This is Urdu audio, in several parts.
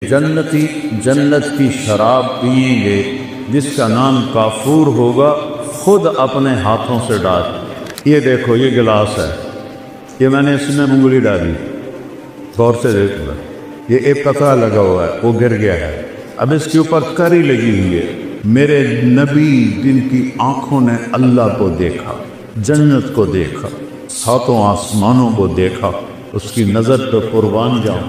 جنتی جنت کی شراب پئیں گے جس کا نام کافور ہوگا، خود اپنے ہاتھوں سے ڈال۔ یہ دیکھو، یہ گلاس ہے، یہ میں نے اس میں انگلی ڈالی، غور سے دیکھو، یہ ایک قطرہ لگا ہوا ہے، وہ گر گیا ہے، اب اس کے اوپر کری لگی ہوئی ہے۔ میرے نبی جن کی آنکھوں نے اللہ کو دیکھا، جنت کو دیکھا، ساتوں آسمانوں کو دیکھا، اس کی نظر پہ قربان جاؤں،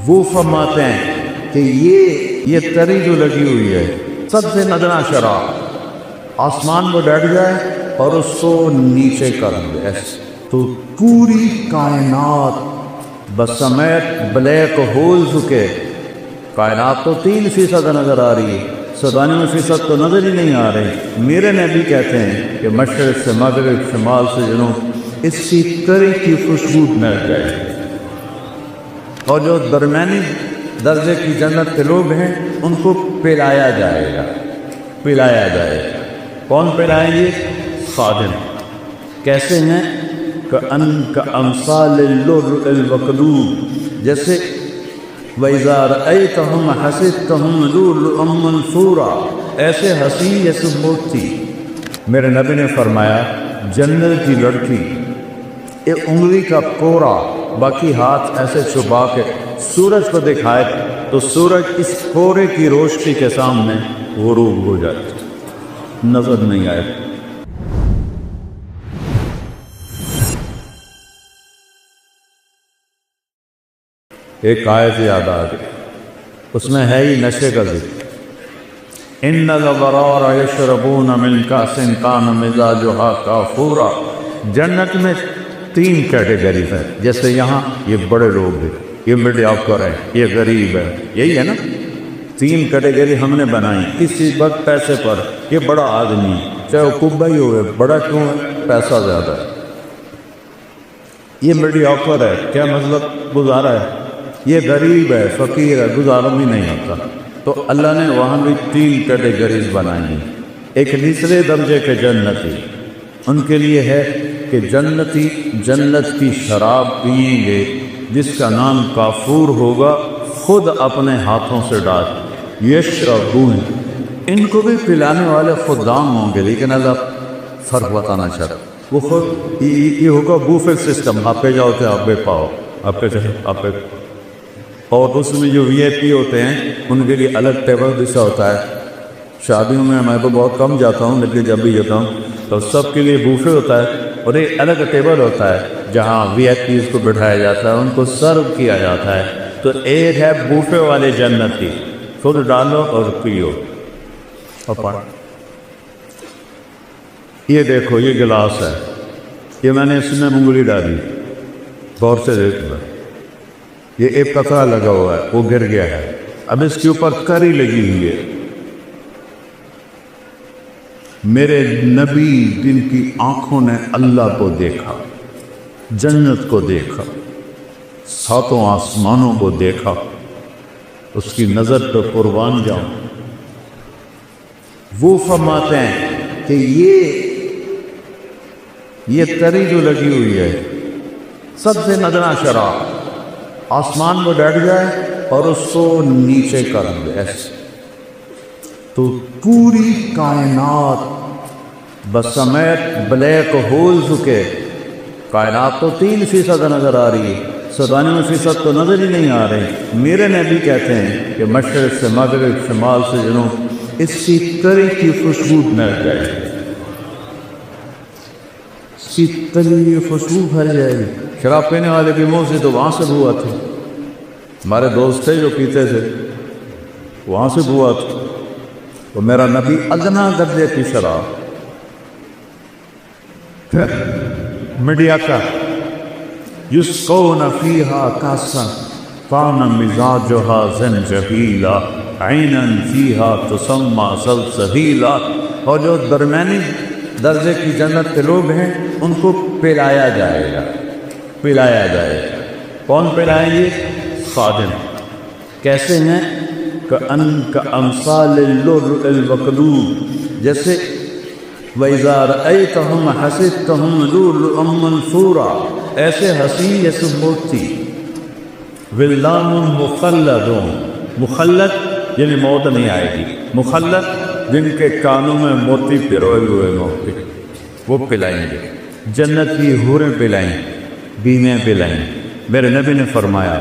وہ فرماتے ہیں کہ یہ تری جو لگی ہوئی ہے، سب سے ندنا شراب آسمان میں بیٹھ جائے اور اس کو نیچے کر دے تو پوری کائنات بسمیت بلیک ہولز کے، کائنات تو 3% نظر آ رہی ہے، 97% تو نظر ہی نہیں آ رہی۔ میرے نبی کہتے ہیں کہ مشرق سے مغرب، شمال سے جنوب، اس کی تری کی خوشبو مل جائے، اور جو درمیانی درجے کی جنت کے لوگ ہیں ان کو پلایا جائے گا، پلایا جائے گا۔ کون پلائیں گے؟ خادم۔ کیسے ہیں؟ کأمثال اللؤلؤ المکنون، جیسے وَإِذَا رَأَيْتَهُمْ حَسِبْتَهُمْ لُؤْلُؤًا مَّنثُورًا، ایسے حسین جیسے موتی۔ میرے نبی نے فرمایا جنت کی لڑکی ایک انگلی کا کوڑا، باقی ہاتھ ایسے چھپا کے سورج کو دکھائے تو سورج اس کورے کی روشنی کے سامنے غروب ہو جائے، نظر نہیں آئے۔ ایک آیت یاد آ گئی، اس میں ہے ہی نشے کا ذکر۔ ان الابرار یشربون من کأس کان مزاجها کافورا۔ جنت میں 3 کیٹیگریز ہیں، جیسے یہاں یہ بڑے لوگ ہیں، یہ مڈل آفر ہے، یہ غریب ہے، یہی ہے نا، 3 کیٹیگری ہم نے بنائی کسی وقت پیسے پر۔ یہ بڑا آدمی چاہے وہ کبا ہی ہوئے، بڑا کیوں ہے؟ پیسہ زیادہ ہے۔ یہ مڈل آفر ہے، کیا مطلب؟ گزارا ہے۔ یہ غریب ہے، فقیر ہے، گزارا بھی نہیں ہوتا۔ تو اللہ نے وہاں بھی 3 کیٹیگریز بنائی ہیں۔ ایک نچلے درجے کے جنتی، ان کے لیے ہے کہ جنتی جنت کی شراب پئیں گے جس کا نام کافور ہوگا، خود اپنے ہاتھوں سے ڈال۔ یشربون، ان کو بھی پلانے والے خدام ہوں گے، لیکن اللہ فرق بتانا چاہتا، وہ خود یہ ہوگا بوفے سسٹم، آپ پہ جاؤ تو آپ پہ پاؤ، آپ پہ چاہے آپ پہ، اور اس میں جو وی آئی پی ہوتے ہیں ان کے لیے الگ ٹیبل بچھا ہوتا ہے۔ شادیوں میں میں تو بہت کم جاتا ہوں، لیکن جب بھی جاتا ہوں تو سب کے لیے بوفے ہوتا ہے، اور ایک الگ ٹیبل ہوتا ہے جہاں وی آئی پیز کو بٹھایا جاتا ہے، ان کو سرو کیا جاتا ہے۔ تو ایک ہے بوفے والے جنتی، خود ڈالو اور پیو اور پڑھ۔ یہ دیکھو، یہ گلاس ہے، یہ میں نے اس میں انگلی ڈالی، غور سے دیکھو، یہ ایک قطرہ لگا ہوا ہے، وہ گر گیا ہے، اب اس کے اوپر کری لگی ہوئی ہے۔ میرے نبی جن کی آنکھوں نے اللہ کو دیکھا، جنت کو دیکھا، ساتوں آسمانوں کو دیکھا، اس کی نظر پہ قربان جاؤں، وہ فرماتے ہیں کہ یہ تری جو لگی ہوئی ہے، سب سے ندنا شراب آسمان میں بیٹھ جائے اور اس کو نیچے کر دے تو پوری کائنات بسمیت بلیک ہولز کے، کائنات تو 3% نظر آ رہی ہے، 97% تو نظر ہی نہیں آ رہے۔ میرے نبی کہتے ہیں کہ مشرق سے مغرب، شمال سے جنوب، اس کی تری کی خوشبو مل جائے، اس کی تری کی خوشبو پھیل جائے گی۔ شراب پینے والے کے منہ سے تو وہاں سے بو آتی، ہمارے دوست تھے جو پیتے تھے، وہاں سے بو آتی، وہ میرا نبی ادنا درجے کی شراب، پھر میڈیا کا یسقون فیہا کاسا کان مزاجها زنجبیلا عینا فیہا تسمی سلسبیلا۔ اور جو درمیانی درجے کی جنت کے لوگ ہیں ان کو پلایا جائے گا، پلایا جائے گا۔ کون پلائیں گے؟ خادم۔ کیسے ہیں؟ کأمثال اللؤلؤ المکنون، جیسے وَإِذَا رَأَيْتَهُمْ حَسِبْتَهُمْ لُؤْلُؤًا مَّنثُورًا، ایسے حسین جیسے موتی۔ ولدان مخلدون، مخلد یعنی موت نہیں آئے گی، مخلد جن کے کانوں میں موتی پروئے ہوئے موتی وہ پلائیں گے، جنت کی حوریں پلائیں، بیویں پلائیں۔ میرے نبی نے فرمایا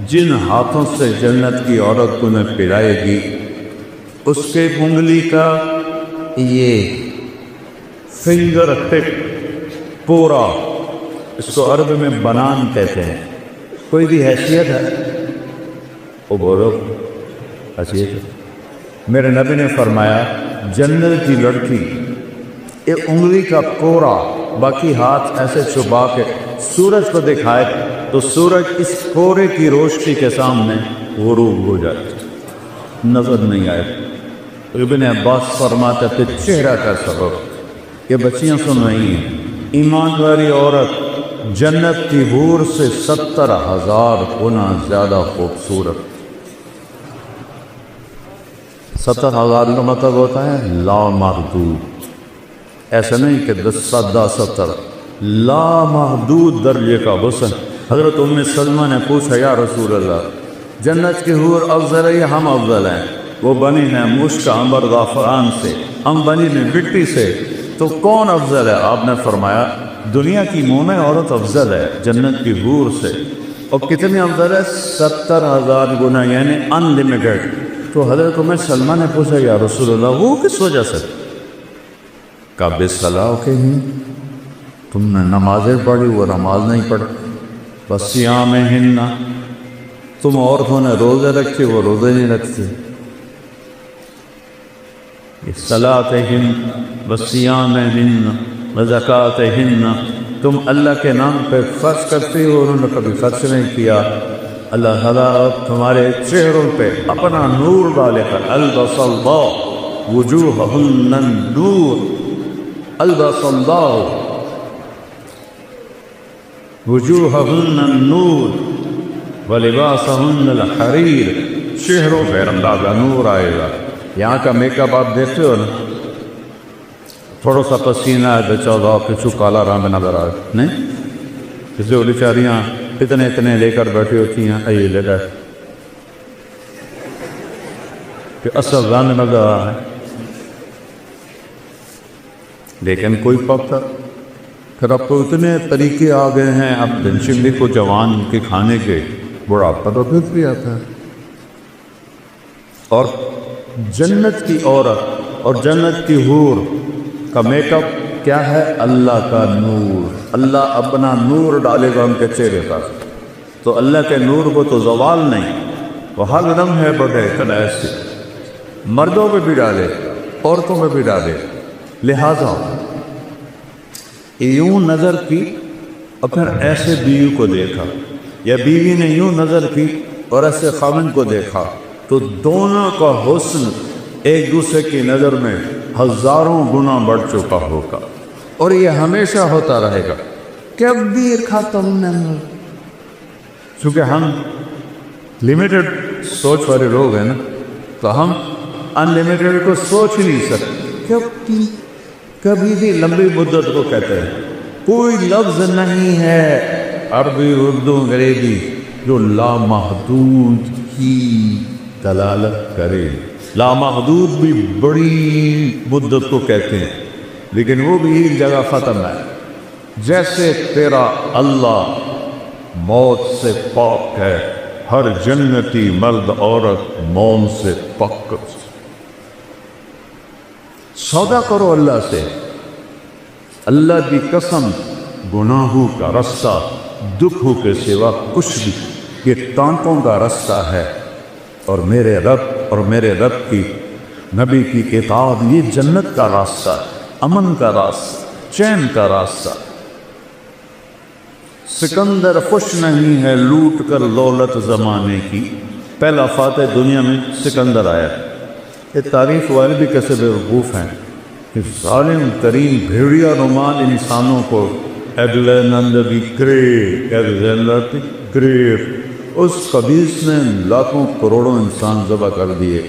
جن ہاتھوں سے جنت کی عورت کو انہیں پلائے گی اس کے انگلی کا یہ فنگر ٹپ پورا، اس کو عرب میں بنان کہتے ہیں، کوئی بھی حیثیت ہے وہ بولو حیثیت ہے۔ میرے نبی نے فرمایا جنت کی لڑکی ایک انگلی کا کوڑا باقی ہاتھ ایسے چھپا کے سورج کو دکھائے تو سورج اس کوڑے کی روشنی کے سامنے غروب ہو جائے، نظر نہیں آئے۔ ابن عباس فرماتے تھے چہرہ کا سبب، یہ بچیاں سن رہی ہیں، ایمان والی عورت جنت کی حور سے 70,000 گنا زیادہ خوبصورت۔ 70,000 کا مطلب ہوتا ہے لامحدود، ایسا نہیں کہ 10 لامحدود درجے کا حسن۔ حضرت ام سلمہ نے پوچھا یا رسول اللہ جنت کی حور افضل ہے یا ہم افضل ہیں؟ وہ بنی ہیں مشک عنبر زعفران سے، ہم بنی ہیں مٹی سے، تو کون افضل ہے؟ آپ نے فرمایا دنیا کی مومن عورت افضل ہے جنت کی حور سے۔ اور کتنی افضل ہے؟ 70,000 گنا، یعنی ان لمیٹڈ۔ تو حضرت ام سلمہ نے پوچھا یا رسول اللہ وہ کس وجہ سے؟ کہا بالصلاح کے ہی تم نے نمازیں پڑھی وہ نماز نہیں پڑھی، وصیامہن تم عورتوں نے روزے رکھے وہ روزے نہیں رکھتے، صلاتہن وصیامہن وزکاتہن تم اللہ کے نام پہ خرچ کرتے ہو، انہوں نے کبھی خرچ نہیں کیا۔ اللہ تعالیٰ تمہارے چہروں پہ اپنا نور ڈالے کر البس اللہ وجوہہن النور، البس اللہ وجوہہن النور ولباسہن الحریر، چہروں پہ اللہ کا نور آئے گا۔ یہاں کا میک اپ آپ دیکھتے ہو نا، تھوڑا سا پسینہ ہے بچہ کچھ کالا رنگ نظر آئے نہیں، کسی وہ بیچاریاں اتنے لے کر بیٹھی ہوتی ہیں، یہ لے کر کہ اصل رنگ نظر آ رہا ہے، لیکن کوئی پکتا۔ پھر اب تو اتنے طریقے آ گئے ہیں، اب دنشندی کو جوان کے کھانے کے بڑھاپا تو پھر بھی آتا ہے۔ اور جنت کی عورت اور جنت کی حور کا میک اپ کیا ہے؟ اللہ کا نور، اللہ اپنا نور ڈالے گا ان کے چہرے پر، تو اللہ کے نور کو تو زوال نہیں، وہ ہر دم ہے بڑے ایسے، مردوں پہ بھی ڈالے عورتوں پہ بھی ڈالے۔ لہذا یوں نظر کی اور پھر ایسے بیوی کو دیکھا، یا بیوی نے یوں نظر کی اور ایسے خاوند کو دیکھا، تو دونوں کا حسن ایک دوسرے کی نظر میں ہزاروں گنا بڑھ چکا ہوگا، اور یہ ہمیشہ ہوتا رہے گا، کبھی ختم نہیں۔ چونکہ ہم لمیٹڈ سوچ والے لوگ ہیں نا، تو ہم ان لمیٹڈ کو سوچ ہی نہیں سکتے، کبھی بھی لمبی مدت کو کہتے ہیں۔ کوئی لفظ نہیں ہے عربی اردو انگریزی جو لامحدود کی دلالت کرے۔ لامحدود بھی بڑی مدت کو کہتے ہیں، لیکن وہ بھی ایک جگہ ختم ہے۔ جیسے تیرا اللہ موت سے پاک ہے، ہر جنتی مرد عورت موت سے پاک۔ سودا کرو اللہ سے، اللہ کی قسم گناہوں کا رستہ دکھوں کے سوا کچھ بھی، یہ ٹانٹوں کا رستہ ہے، اور میرے رب کی نبی کی کتاب یہ جنت کا راستہ، امن کا راستہ، چین کا راستہ۔ سکندر خوش نہیں ہے لوٹ کر دولت زمانے کی، پہلا فاتح دنیا میں سکندر آیا۔ یہ تعریف والے بھی کیسے بیوقوف ہیں کہ ظالم ترین بھیڑیا نمان انسانوں کو ایگلینڈر دی گریٹ، اس قبیس نے لاکھوں کروڑوں انسان ذبح کر دیے،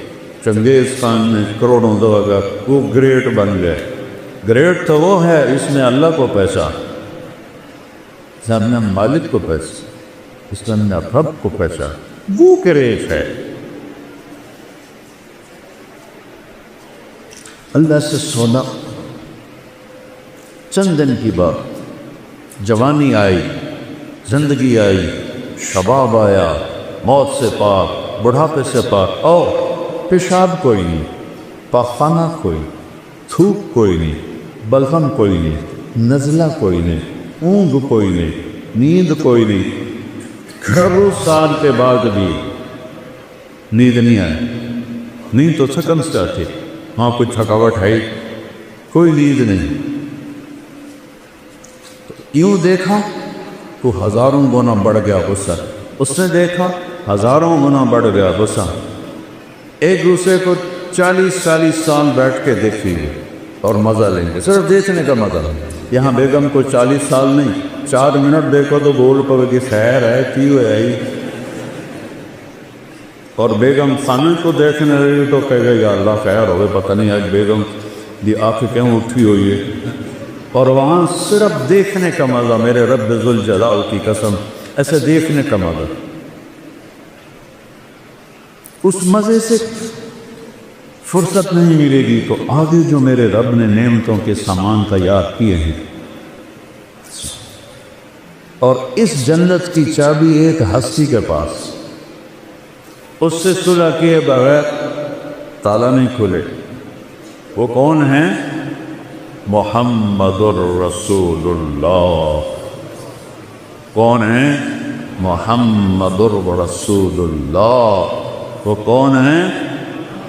چنگیز خان نے کروڑوں ذبح کر، وہ گریٹ بن گئے۔ گریٹ تو وہ ہے اس نے اللہ کو پہچانا، اس نے اپنے مالک کو پہچانا، اس نے اپنے رب کو پہچانا، وہ گریٹ ہے۔ اللہ سے سونا، چند دن کی بات، جوانی آئی، زندگی آئی، شباب آیا، موت سے پاک، بڑھاپے سے پاک، اور پیشاب کوئی نہیں، پاخانہ کوئی، تھوک کوئی نہیں، بلغم کوئی نہیں، نزلہ کوئی نہیں، اونگ کوئی نہیں، نیند کوئی نہیں، گھروں سال کے بعد بھی نیند نہیں آئی۔ نیند تو تھکن سے آتی، وہاں کوئی تھکاوٹ ہے، کوئی نیند نہیں۔ یوں دیکھا تو ہزاروں گنا بڑھ گیا غصہ، اس نے دیکھا ہزاروں گنا بڑھ گیا غصہ۔ ایک دوسرے کو 40 سال بیٹھ کے دیکھیں گے اور مزہ لیں گے، صرف دیکھنے کا مزہ۔ یہاں بیگم کو 40 سال نہیں، 4 منٹ دیکھو تو بول پڑے گی خیر ہے کی ہوئے ہے، اور بیگم خانہ کو دیکھنے لگی تو کہے گا یا اللہ خیر ہوئے، پتہ نہیں آج بیگم دی آنکھ کیوں اٹھی ہوئی ہے۔ اور وہاں صرف دیکھنے کا مزہ، میرے رب ذوالجلال کی قسم، ایسے دیکھنے کا مزہ۔ اس مزے سے فرصت نہیں ملے گی تو آگے جو میرے رب نے نعمتوں کے سامان تیار کیے ہیں، اور اس جنت کی چابی ایک ہستی کے پاس، اس سے صلح کیے بغیر تالا نہیں کھلے۔ وہ کون ہیں؟ محمد الرسول اللہ۔ کون ہیں؟ محمد الرسول اللہ۔ وہ کون ہیں؟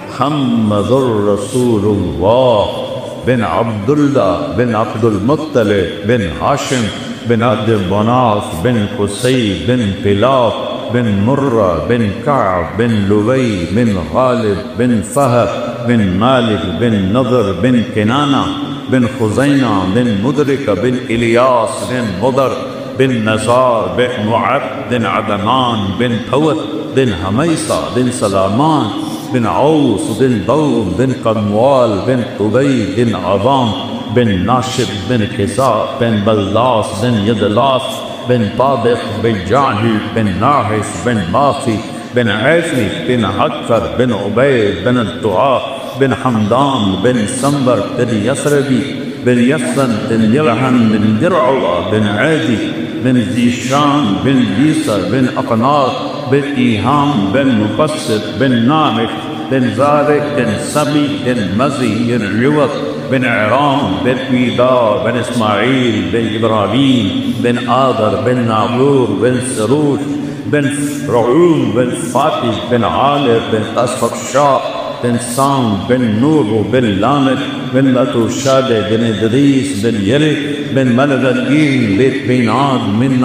محمد الرسول اللہ بن عبداللہ بن عبد المطلب بن ہاشم بن عبد مناف بن قصی بن کلاب بن مرہ بن کعب بن لبی بن غالب بن فہد بن مالک بن نضر بن کنانہ بن خزینہ بن مدرک بن الیاس بن مضر بن نزار بن معد بن عدنان بن حوت بن حمیصہ بن سلامان بن عوس بن دوم بن قنوال بن قبی بن عظام بن ناشب بن خزاء بن بلاس بن یدلاس بن طابق بن جعجل بن ناحس بن ماسی بن عیسی بن حکر بن عبید بن الدعاء بن حمدان بن سنبر بن یسربی بن یسن بن یلحن بن درعوہ بن عیدی بن زیشان بن بیسر بن اقناط بن ایہام بن مقصد بن نامک بن زارق بن سبی بن مزی بن عوت بن عرام بن ویدار بن اسماعیل بن ابراہیم بن آدر بن ناغور بن سروش بن رعوم بن فاتح بن عالر بن اسفقشاء بن سام بن نور بن لامد بن لتوشاد بن ادریس بن یلک بن ملدین بن عاد من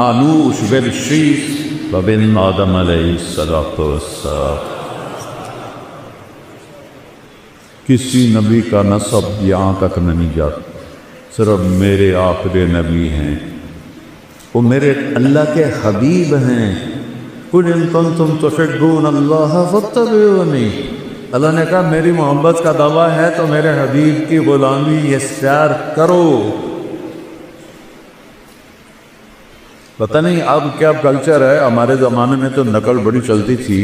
آنوش بن شیس وبن آدم علیہ السلام۔ کسی نبی کا نسب یہاں تک نہیں جاتا، صرف میرے آخری نبی ہیں، وہ میرے اللہ کے حبیب ہیں۔ قُلْ إِن كُنتُمْ تُحِبُّونَ اللَّهَ فَاتَّبِعُونِي، اللہ نے کہا میری محبت کا دعویٰ ہے تو میرے حبیب کی غلامی اختیار کرو۔ پتہ نہیں اب کیا کلچر ہے، ہمارے زمانے میں تو نقل بڑی چلتی تھی،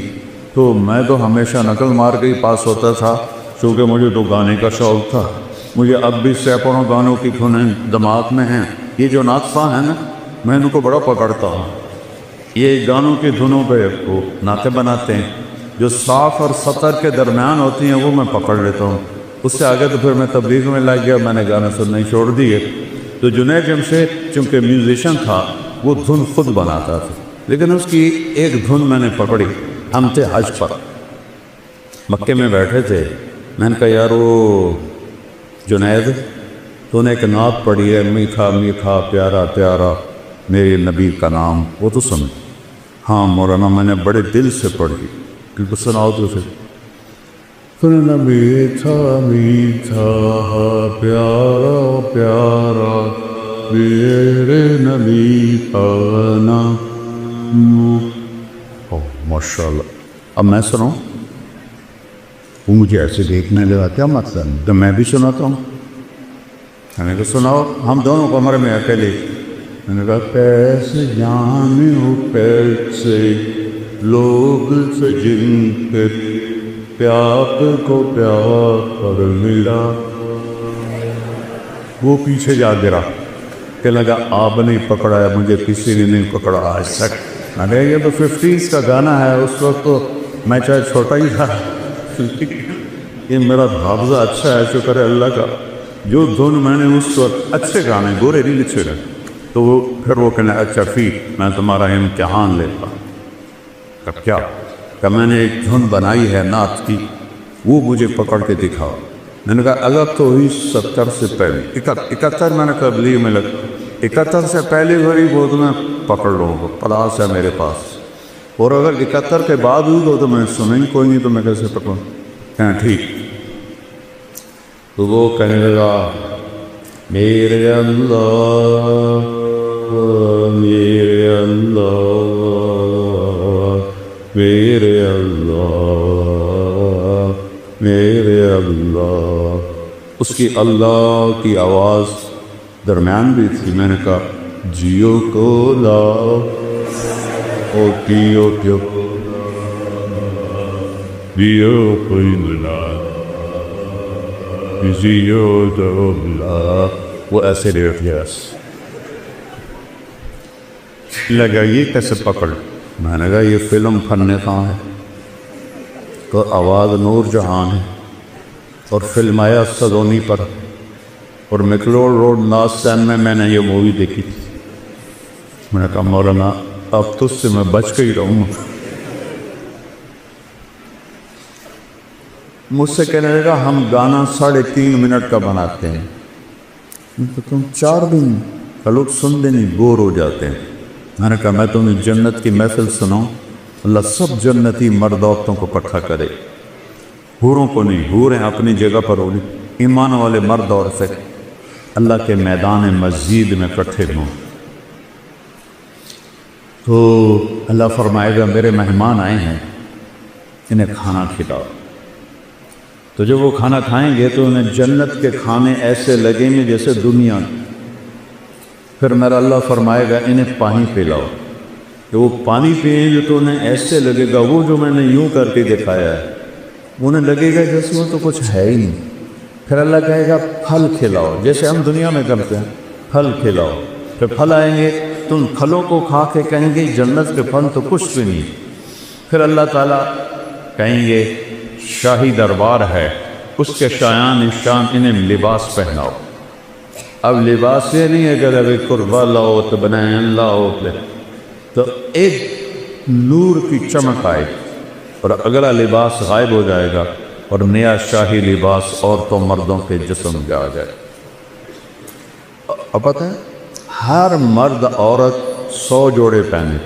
تو میں تو ہمیشہ نقل مار کے ہی پاس ہوتا تھا، چونکہ مجھے تو گانے کا شوق تھا۔ مجھے اب بھی سینکڑوں گانوں کی دھنیں دماغ میں ہیں۔ یہ جو ناطفہ ہیں نا، میں ان کو بڑا پکڑتا ہوں۔ یہ گانوں کی دھنوں پہ وہ نعتیں بناتے ہیں، جو صاف اور سطر کے درمیان ہوتی ہیں وہ میں پکڑ لیتا ہوں۔ اس سے آگے تو پھر میں تبلیغ میں لگ گیا، میں نے گانے سننے چھوڑ دیے۔ تو جنید جمشید چونکہ میوزیشن تھا، وہ دھن خود بناتا تھا، لیکن اس کی ایک دھن میں نے پکڑی۔ ہم تھے حج پر، مکے میں بیٹھے تھے، میں نے کہا یار وہ جنید تو نے ایک نعت پڑھی ہے، میٹھا میٹھا پیارا پیارا میرے نبی کا نام، وہ تو سن۔ ہاں مولانا میں نے بڑے دل سے پڑھی، بالکل سناؤ تو پھر۔ سننا میٹھا میٹھا پیارا پیارا میرے نبی کا نام۔ ماشاء اللہ۔ اب میں سناؤں؟ وہ مجھے ایسے دیکھنے لگا، کیا مطلب؟ تو میں بھی سناتا ہوں۔ میں نے کہا سناؤ، ہم دونوں کمرے میں اکیلے۔ میں نے کہا کیسے جانے ہو کیسے لوگ سے جن کے پیاپ کو پیار ملا، وہ پیچھے جا گرا کہ لگا آپ نے پکڑا ہے، مجھے کسی نے نہیں پکڑا آج تک۔ ارے یہ تو 50s کا گانا ہے، اس وقت تو میں چاہے چھوٹا ہی تھا، یہ میرا حافظہ اچھا ہے، شکر ہے اللہ کا۔ جو دھن میں نے اس وقت اچھے گانے گورے نہیں لکھے گئے، تو وہ پھر وہ کہنا اچھا فی میں تمہارا امتحان لیتا۔ کب کیا کہ میں نے ایک دھن بنائی ہے نعت کی، وہ مجھے پکڑ کے دکھاؤ۔ میں نے کہا اگر تو ہوئی 70 سے پہلے 71 میں نے تبلیغ میں لگ 71 سے پہلے ہوئی وہ تو میں پکڑ لوں گا، پلاس ہے میرے پاس، اور اگر 71 کے بعد ہوئی تو میں سنیں گی کوئی نہیں، تو میں کیسے پکڑوں؟ کہنا ٹھیک۔ تو وہ کہنے لگا میرے اللہ میرے اللہ میرے اللہ میرے اللہ۔ اس کی اللہ کی آواز درمیان بھی تھی۔ میں نے کہا جیو کو لاؤ او کیو کیو جیو کوئی ملا جیو تو ملا، وہ ایسے ریٹ یس لگا یہ کیسے پکڑ؟ میں نے کہا یہ فلم فن کہاں ہے، تو آواز نور جہان ہے، اور فلم آیا سلونی پر، اور مکلوڈ روڈ ناسین میں نے یہ مووی دیکھی تھی۔ میں نے کہا مولانا اب تجھ سے میں بچ کے ہی رہوں گا۔ مجھ سے کہنے لگا ہم گانا 3.5 منٹ کا بناتے ہیں، تو تم 4 دن کا لوگ سنتے نہیں بور ہو جاتے ہیں۔ میں نے کہا میں تمہیں جنت کی محفل سناؤں، اللہ سب جنتی مرد عورتوں کو اکٹھا کرے، حوروں کو نہیں، حوریں اپنی جگہ پر ہوگی، ایمان والے مرد عورتیں اللہ کے میدان مسجد میں اکٹھے ہوں۔ تو اللہ فرمائے گا میرے مہمان آئے ہیں، انہیں کھانا کھلاؤ۔ تو جب وہ کھانا کھائیں گے تو انہیں جنت کے کھانے ایسے لگیں گے جیسے دنیا۔ پھر میرا اللہ فرمائے گا انہیں پانی پلاؤ، کہ وہ پانی پئیں گے تو انہیں ایسے لگے گا، وہ جو میں نے یوں کر کے دکھایا ہے انہیں لگے گا جیسے وہ تو کچھ ہے ہی نہیں۔ پھر اللہ کہے گا پھل کھلاؤ، جیسے ہم دنیا میں کرتے ہیں، پھل کھلاؤ۔ پھر پھل آئیں گے تو ان پھلوں کو کھا کے کہیں گے جنت کے پھل تو کچھ بھی نہیں۔ پھر اللہ تعالیٰ کہیں گے شاہی دربار ہے، اس کے شایان شان انہیں لباس پہناؤ۔ اب لباس یہ نہیں ہے کہ ابھی قربہ لاؤ تو بنائیں لاؤ، تو ایک نور کی چمک آئے اور اگلا لباس غائب ہو جائے گا، اور نیا شاہی لباس عورتوں مردوں کے جسم پہ آ جائے۔ اب پتہ ہے ہر مرد عورت 100 جوڑے پہنے،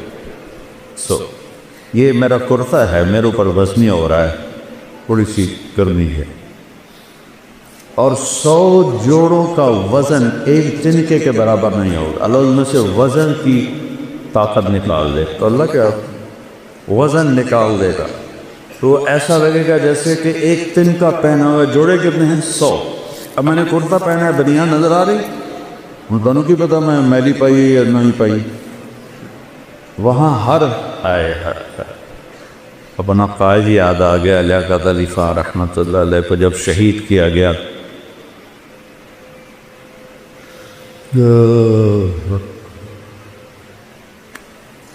یہ میرا کرتا ہے، میرے اوپر وزنی ہو رہا ہے، تھوڑی سی کرنی ہے، اور 100 جوڑوں کا وزن ایک تنکے کے برابر نہیں ہوگا۔ اللہ ان میں سے وزن کی طاقت نکال دے تو اللہ کیا وزن نکال دے گا، تو ایسا لگے گا جیسے کہ ایک تنکا پہنا ہوا۔ جوڑے کتنے ہیں؟ 100۔ اب میں نے کرتا پہنا ہے، بنیان نظر آ رہی، ان دونوں کی پتہ میں میلی پائی یا نہیں پائی، وہاں ہر آئے اپنا قائد یاد آ گیا، لیاقت علی خان رحمۃ اللہ علیہ کو جب شہید کیا گیا۔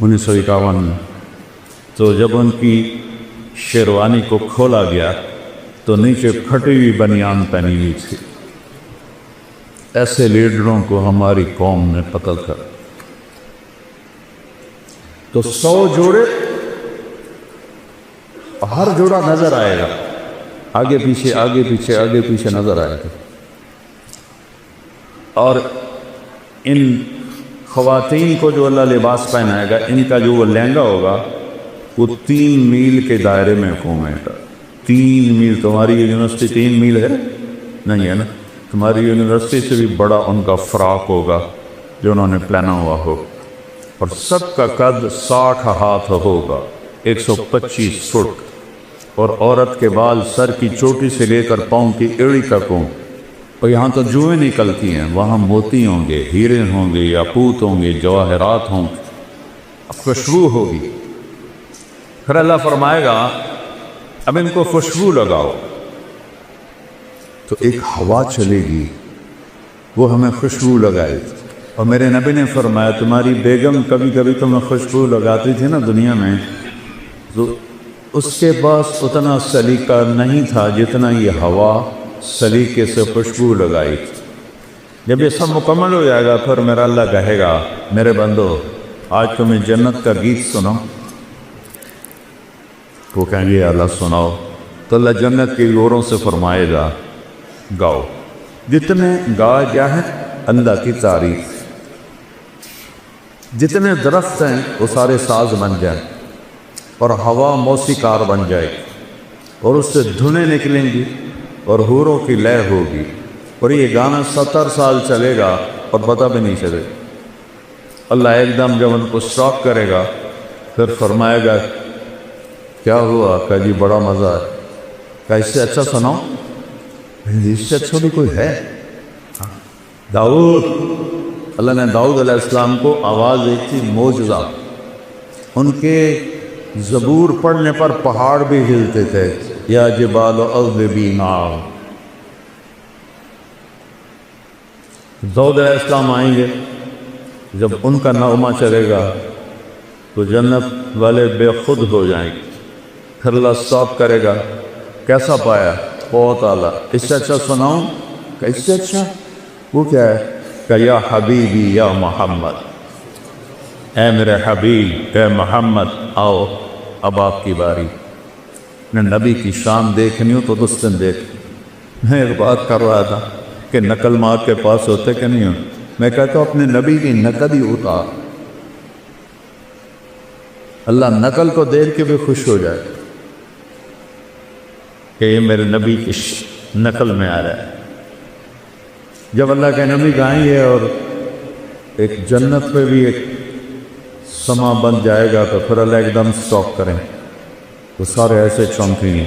1951 میں تو جب ان کی شیروانی کو کھولا گیا تو نیچے پھٹی ہوئی بنیان پہنی ہوئی تھی۔ ایسے لیڈروں کو ہماری قوم نے قتل کر، تو 100 جوڑے، ہر جوڑا نظر آئے گا، آگے پیچھے آگے پیچھے آگے پیچھے نظر آئے گا۔ اور ان خواتین کو جو اللہ لباس پہنائے گا، ان کا جو وہ لہنگا ہوگا وہ 3 میل کے دائرے میں گھومے گا۔ 3 میل، تمہاری یونیورسٹی 3 میل ہے نہیں ہے نا، تمہاری یونیورسٹی سے بھی بڑا ان کا فراق ہوگا جو انہوں نے پہنا ہوا ہو، اور سب کا قد 60 ہاتھ ہوگا، 125 فٹ، اور عورت کے بال سر کی چوٹی سے لے کر پاؤں کی ایڑی تک ہوں، اور یہاں تو جوئیں نکلتی ہیں، وہاں موتی ہوں گے، ہیرے ہوں گے، یاقوت ہوں گے، جواہرات ہوں گے، خوشبو ہوگی۔ پھر اللہ فرمائے گا اب ان کو خوشبو لگاؤ، تو ایک ہوا چلے گی، وہ ہمیں خوشبو لگائے۔ اور میرے نبی نے فرمایا تمہاری بیگم کبھی کبھی تمہیں خوشبو لگاتی تھی نا دنیا میں، تو اس کے پاس اتنا سلیقہ نہیں تھا جتنا یہ ہوا سلیقے سے خوشبو لگائی تھی۔ جب یہ سب مکمل ہو جائے گا پھر میرا اللہ کہے گا میرے بندو آج تمہیں جنت کا گیت سناؤ، وہ کہیں گے اللہ سناؤ، تو اللہ جنت کے گوروں سے فرمائے گا گاؤ، جتنے گا کیا ہے اللہ کی تعریف، جتنے درخت ہیں وہ سارے ساز بن جائیں اور ہوا موسیقار بن جائے گی اور اس سے دھنیں نکلیں گی اور حوروں کی لے ہوگی، اور یہ گانا 70 سال چلے گا اور پتہ بھی نہیں چلے گا۔ اللہ ایک دم جب ان کو اسٹاپ کرے گا پھر فرمائے گا کیا ہوا؟ کہ جی بڑا مزہ ہے۔ کہ اس سے اچھا سناؤ؟ اس سے اچھا بھی کوئی ہے؟ داؤد، اللہ نے داؤد علیہ السلام کو آواز دی تھی معجزہ، ان کے زبور پڑھنے پر پہاڑ بھی ہلتے تھے، یا جبال اوبی معاہ۔ داؤد علیہ السلام آئیں گے، جب ان کا نغمہ چلے گا تو جنت والے بے خود ہو جائیں گے، پھر اللہ اسٹاپ کرے گا، کیسا پایا؟ بہت اعلیٰ، اس سے اچھا سناؤں؟ کہ اس سے اچھا وہ کیا ہے؟ کہ یا حبیبی یا محمد، اے میرے حبیب اے محمد آؤ اب آپ کی باری۔ میں نبی کی شان دیکھنی ہو تو دستن دیکھ۔ میں ایک بات کر رہا تھا کہ نقل مار کے پاس ہوتے کہ نہیں ہو، میں کہتا ہوں اپنے نبی کی نقل ہی اتار، اللہ نقل کو دیکھ کے بھی خوش ہو جائے کہ یہ میرے نبی کی نقل میں آ رہا ہے۔ جب اللہ کے نبی گائیں گے اور ایک جنت پہ بھی ایک سما بن جائے گا تو پھر اللہ ایک دم سٹاپ کریں تو سارے ایسے چونکیں گے،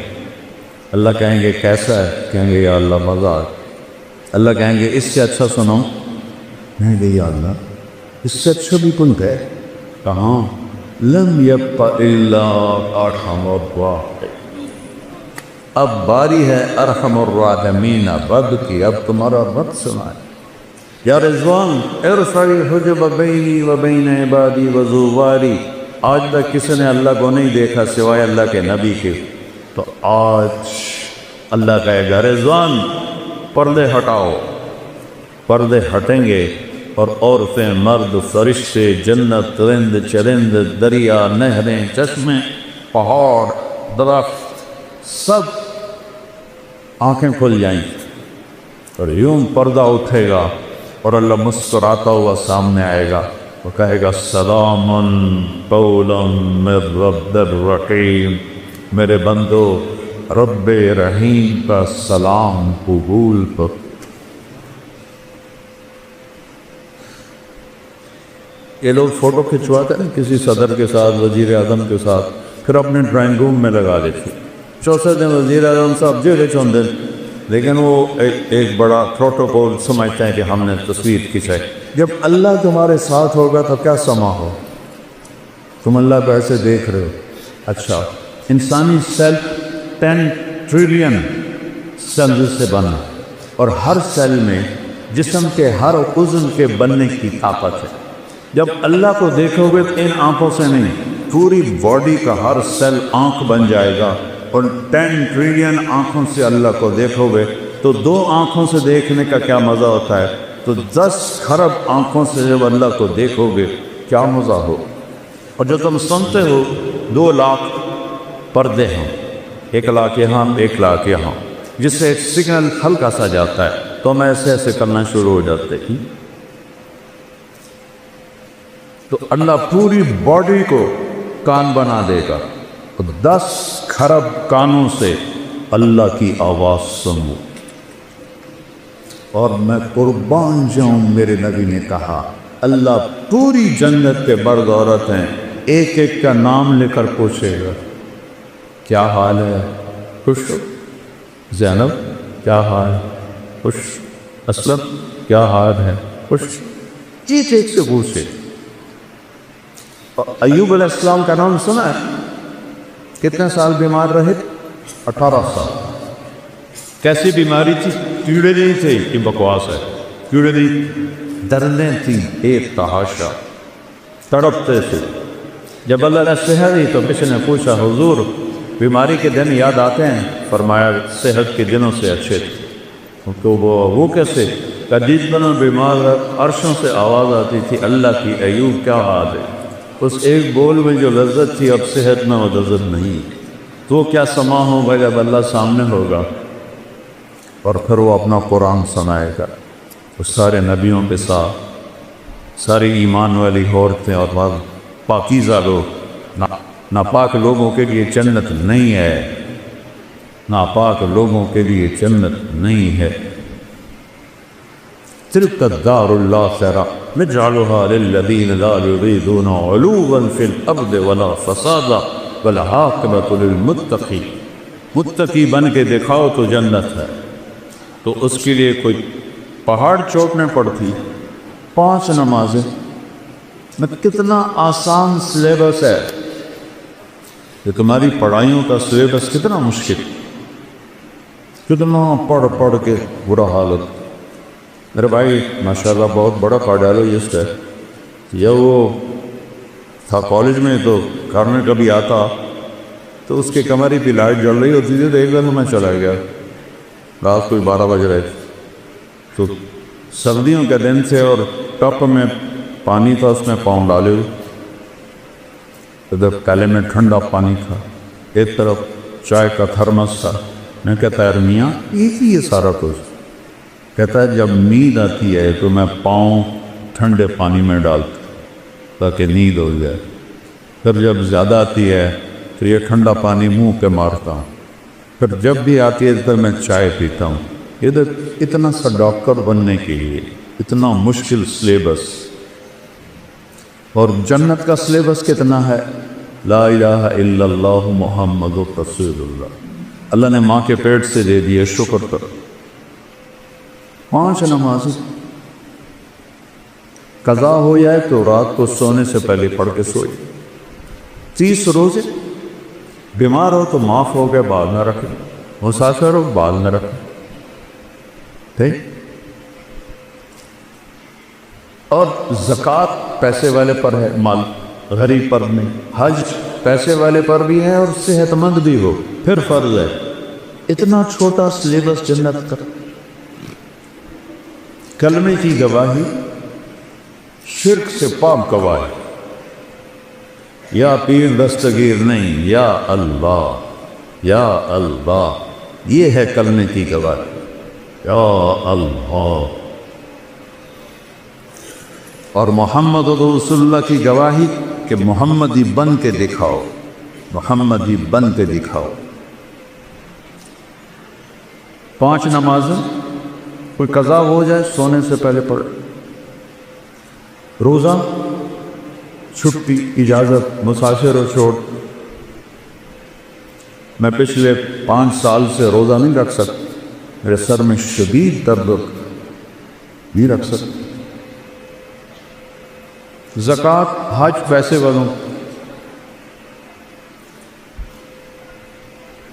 اللہ کہیں گے کیسا ہے؟ کہیں گے یا اللہ مزہ آ۔ اللہ کہیں گے اس سے اچھا سناؤں؟ کہیں گے یا اللہ اس سے اچھا بھی کوئی ہے؟ کہاں؟ لم یبق الا ارحم الراحمین، اب باری ہے ارحم الراحمین رب کی، اب تمہارا رب سنائے۔ یا رضوان ارفع الحجب بینی و بین عبادی و زواری، آج تک کسی نے اللہ کو نہیں دیکھا سوائے اللہ کے نبی کے، تو آج اللہ کہے گا رضوان پردے ہٹاؤ، پردے ہٹیں گے اور عورتیں مرد فرشتے جنت رند چرند دریا نہریں چشمے پہاڑ درخت سب آنکھیں کھل جائیں اور یوں پردہ اٹھے گا اور اللہ مسکراتا ہوا سامنے آئے گا، وہ کہے گا سلام قولا من رب الرحیم، میرے بندو رب رحیم کا سلام قبول کر۔ یہ لوگ فوٹو کھنچواتے ہیں کسی صدر کے ساتھ، وزیر اعظم کے ساتھ، پھر اپنے ڈرائنگ روم میں لگا دیتے، چوتھے دن وزیر اعظم صاحب جیڑے چوندے، لیکن وہ ایک بڑا پروٹوکول سمجھتے ہیں کہ ہم نے تصویر کھینچائی۔ جب اللہ تمہارے ساتھ ہوگا تو کیا سما ہو، تم اللہ کو ایسے دیکھ رہے ہو۔ اچھا انسانی سیل 10 ٹریلین سیلز سے بنا اور ہر سیل میں جسم کے ہر عضو کے بننے کی طاقت ہے۔ جب اللہ کو دیکھو گے تو ان آنکھوں سے نہیں، پوری باڈی کا ہر سیل آنکھ بن جائے گا، اور 10 ٹریلین آنکھوں سے اللہ کو دیکھو گے تو 2 آنکھوں سے دیکھنے کا کیا مزہ ہوتا ہے، تو 10 کھرب آنکھوں سے جب اللہ کو دیکھو گے کیا مزہ ہو۔ اور جو تم سنتے ہو 2 لاکھ پردے ہیں، 1 لاکھ یہاں 1 لاکھ یہاں، جس سے ایک سگنل ہلکا سا جاتا ہے تو ہم ایسے ایسے کرنا شروع ہو جاتے ہیں۔ تو اللہ پوری باڈی کو کان بنا دے گا، 10 کھرب کانوں سے اللہ کی آواز سنو۔ اور میں قربان جاؤں، میرے نبی نے کہا اللہ پوری جنت کے مرد عورت ہیں، ایک ایک کا نام لے کر پوچھے گا کیا حال ہے، خوش ہو؟ زینب کیا حال ہے، خوش؟ اسلم کیا حال ہے، خوش؟ ایک ایک سے پوچھے۔ ایوب علیہ السلام کا نام سنا ہے؟ کتنے سال بیمار رہے؟ 18 سال. کیسی بیماری تھی؟ کیڑے نہیں تھے کہ بکواس ہے، کیڑے نہیں، دردیں تھیں ایک تحاشا، تڑپتے تھے. جب اللہ نے صحت دی تو کسی نے پوچھا حضور بیماری کے دن یاد آتے ہیں؟ فرمایا صحت کے دنوں سے اچھے تھے. تو وہ کیسے؟ جس دنوں بیمار عرشوں سے آواز آتی تھی اللہ کی ایوب کیا حال ہے، اس ایک بول میں جو لذت تھی اب صحت میں وہ لذت نہیں. تو کیا سما ہوگا جب اللہ سامنے ہوگا اور پھر وہ اپنا قرآن سنائے گا. اس سارے نبیوں کے ساتھ ساری ایمان والی عورتیں اور پاکیزہ لوگ. ناپاک لوگوں کے لیے جنت نہیں ہے، ناپاک لوگوں کے لیے جنت نہیں ہے. تلک الدار الآخرہ نجعلها للذین لا یریدون علوا فی الارض ولا فسادا والعاقبۃ للمتقین. متقی بن کے دکھاؤ تو جنت ہے. تو اس کے لیے کوئی پہاڑ چوٹنے پڑتی. 5 نمازیں میں کتنا آسان سلیبس ہے، کہ تمہاری پڑھائیوں کا سلیبس کتنا مشکل، کتنا پڑھ کے برا حالت. میرے بھائی ماشاءاللہ بہت بڑا کارڈیالوجسٹ ہے، یا وہ تھا کالج میں تو گھر میں کبھی آتا تو اس کے کمرے پہ لائٹ جل رہی ہوتی تھی تو ایک دن میں چلا گیا، رات کوئی 12 بج رہے تھے. تو سردیوں کے دن تھے اور ٹپ میں پانی تھا، اس میں پاؤں ڈالے ہوئے، ادھر کالے میں ٹھنڈا پانی تھا، ایک طرف چائے کا تھرمس تھا. میں کہتا ہے میاں یہ سارا کچھ. کہتا ہے جب نیند آتی ہے تو میں پاؤں ٹھنڈے پانی میں ڈالتا تاکہ نیند ہو جائے، پھر جب زیادہ آتی ہے پھر یہ ٹھنڈا پانی منہ پہ مارتا ہوں، پھر جب بھی آتی ہے تو میں چائے پیتا ہوں. ادھر اتنا سا ڈاکٹر بننے کے لیے اتنا مشکل سلیبس. اور جنت کا سلیبس کتنا ہے؟ لا الہ الا اللہ محمد رسول اللہ. اللہ نے ماں کے پیٹ سے دے دیے، شکر کرو. 5 نمازیں قضا ہو جائے تو رات کو سونے سے پہلے پڑھ کے سوئے. 30 روزے. بیمار ہو تو معاف ہو گئے، بال نہ رکھیں. مسافر ہو بال نہ رکھیں. اور زکوٰۃ پیسے والے پر ہے، مال غریب پر نہیں. حج پیسے والے پر بھی ہے اور صحت مند بھی ہو پھر فرض ہے. اتنا چھوٹا سلیبس جنت کا. کلمے کی گواہی شرک سے پاک گواہی. یا پیر دستگیر نہیں، یا اللہ یا اللہ، یہ ہے کلمے کی گواہی. یا اللہ. اور محمد رسول اللہ کی گواہی کہ محمدی بن کے دکھاؤ، محمدی بن کے دکھاؤ. 5 نمازیں کوئی قضا ہو جائے سونے سے پہلے پڑھے. روزہ چھٹی اجازت، مسافر و چھوڑ. میں پچھلے 5 سال سے روزہ نہیں رکھ سکتا، میرے سر میں شدید درد نہیں رکھ سکتا. زکوٰۃ حج پیسے والوں.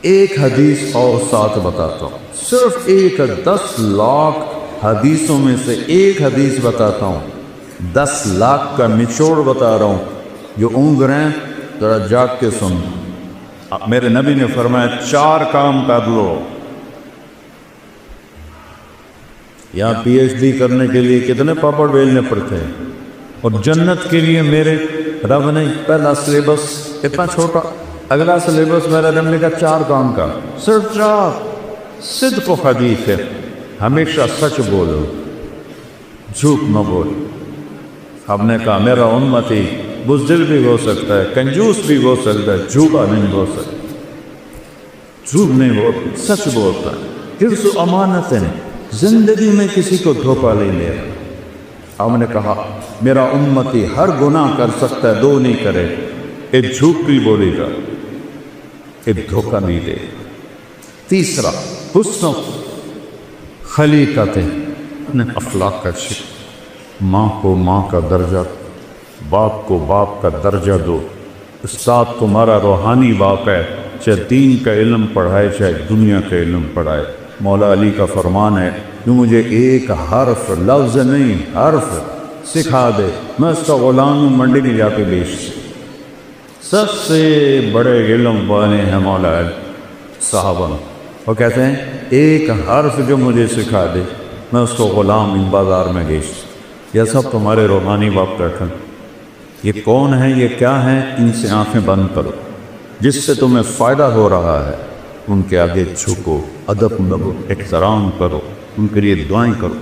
ایک حدیث اور ساتھ بتاتا ہوں، صرف ایک 10 لاکھ حدیثوں میں سے ایک حدیث بتاتا ہوں. 10 لاکھ کا نچوڑ بتا رہا ہوں. جو اونگ رہے ہیں ذرا جاگ کے سن. میرے نبی نے فرمایا 4 کام کر لو. یہاں پی ایچ ڈی کرنے کے لیے کتنے پاپڑ بیلنے پڑتے ہیں، اور جنت کے لیے میرے رب نے پہلا سلیبس اتنا چھوٹا، اگلا سلیبس میرے رب نے کہا 4 کام کا، صرف 4. صدق و حدیث ہے، ہمیشہ سچ بولو، جھوٹ نہ بولو. ہم نے کہا میرا امتی بزدل بھی ہو سکتا ہے، کنجوس بھی ہو سکتا ہے، جھوٹا نہیں ہو سکتا. جھوٹ نہیں بولتا، سچ بولتا ہے. حفظ و امانت ہے، زندگی میں کسی کو دھوکہ نہیں دے. ہم نے کہا میرا امتی ہر گناہ کر سکتا ہے، 2 نہیں کرے، ایک جھوٹ بھی بولے گا، ایک دھوکہ نہیں دے. تیسرا حسن خلیقت، اپنے اخلاق کا شکر. ماں کو ماں کا درجہ، باپ کو باپ کا درجہ دو. استاد تمہارا روحانی باپ ہے، چاہے دین کا علم پڑھائے چاہے دنیا کا علم پڑھائے۔ مولا علی کا فرمان ہے جو مجھے ایک حرف، لفظ نہیں حرف سکھا دے میں اس کا غلام ہوں، منڈی میں جا کے بیچ۔ سب سے بڑے علم والے ہیں مولا علی صحابہ، وہ کہتے ہیں ایک حرف جو مجھے سکھا دے میں اس کو غلام ان بازار میں بیچ۔ یہ سب تمہارے روحانی باپ بیٹھے، یہ کون ہیں، یہ کیا ہیں، ان سے آنکھیں بند کرو، جس سے تمہیں فائدہ ہو رہا ہے ان کے آگے جھکو، ادب کرو، احترام کرو، ان کے لیے دعائیں کرو۔